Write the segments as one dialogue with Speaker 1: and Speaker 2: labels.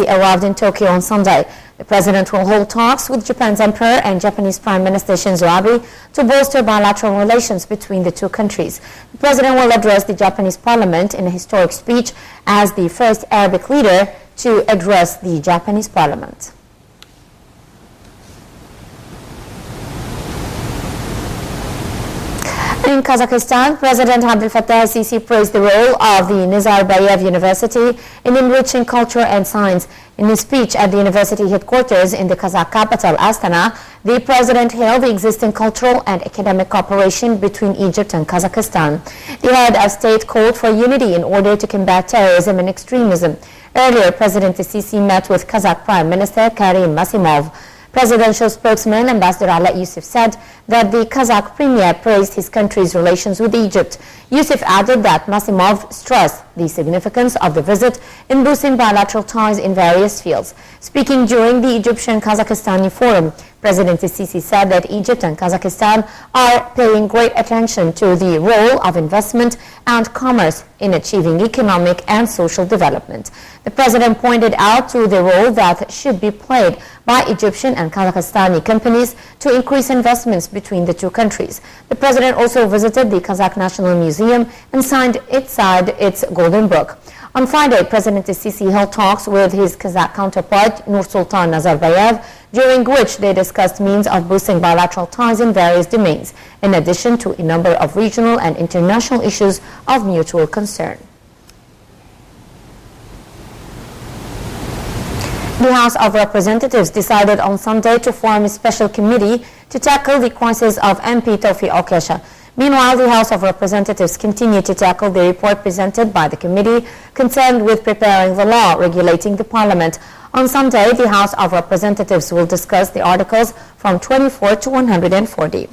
Speaker 1: arrived in Tokyo on Sunday. The president will hold talks with Japan's emperor and Japanese Prime Minister Shinzo Abe to bolster bilateral relations between the two countries. The president will address the Japanese parliament in a historic speech as the first Arabic leader to address the Japanese parliament. In Kazakhstan, President Abdel Fattah el-Sisi praised the role of the Nazarbayev University in enriching culture and science. In his speech at the university headquarters in the Kazakh capital, Astana, the president hailed the existing cultural and academic cooperation between Egypt and Kazakhstan. The head of state called for unity in order to combat terrorism and extremism. Earlier, President el-Sisi met with Kazakh Prime Minister Karim Masimov. Presidential spokesman Ambassador Ala Yusuf said that the Kazakh premier praised his country's relations with Egypt. Yusuf added that Masimov stressed the significance of the visit in boosting bilateral ties in various fields. Speaking during the Egyptian-Kazakhstani forum, President el-Sisi said that Egypt and Kazakhstan are paying great attention to the role of investment and commerce in achieving economic and social development. The president pointed out to the role that should be played by Egyptian and Kazakhstani companies to increase investments between the two countries. The president also visited the Kazakh National Museum and signed its Golden Book. On Friday, President el-Sisi held talks with his Kazakh counterpart Nursultan Nazarbayev, during which they discussed means of boosting bilateral ties in various domains, in addition to a number of regional and international issues of mutual concern. The House of Representatives decided on Sunday to form a special committee to tackle the crisis of MP Tawfiq Okasha. Meanwhile, the House of Representatives continued to tackle the report presented by the committee concerned with preparing the law regulating the parliament. On Sunday, the House of Representatives will discuss the articles from 24 to 140.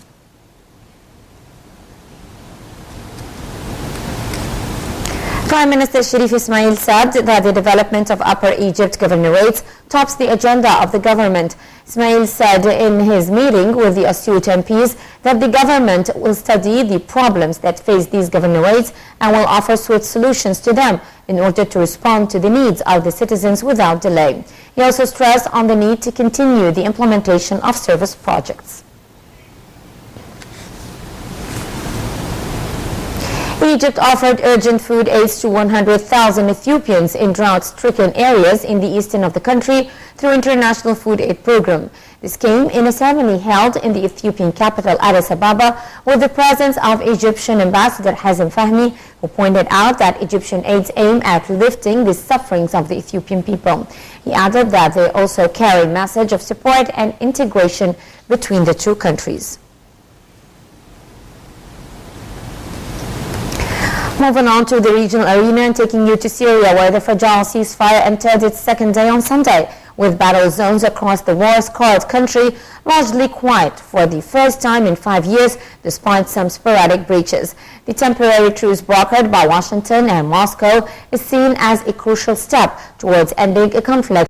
Speaker 1: Prime Minister Sharif Ismail said that the development of Upper Egypt governorates tops the agenda of the government. Ismail said in his meeting with the astute MPs that the government will study the problems that face these governorates and will offer swift solutions to them in order to respond to the needs of the citizens without delay. He also stressed on the need to continue the implementation of service projects. Egypt offered urgent food aids to 100,000 Ethiopians in drought-stricken areas in the eastern of the country through International Food Aid Program. This came in a ceremony held in the Ethiopian capital Addis Ababa with the presence of Egyptian Ambassador Hazem Fahmy, who pointed out that Egyptian aids aim at lifting the sufferings of the Ethiopian people. He added that they also carry a message of support and integration between the two countries. Moving on to the regional arena and taking you to Syria, where the fragile ceasefire entered its second day on Sunday, with battle zones across the war-scarred country largely quiet for the first time in 5 years, despite some sporadic breaches. The temporary truce brokered by Washington and Moscow is seen as a crucial step towards ending a conflict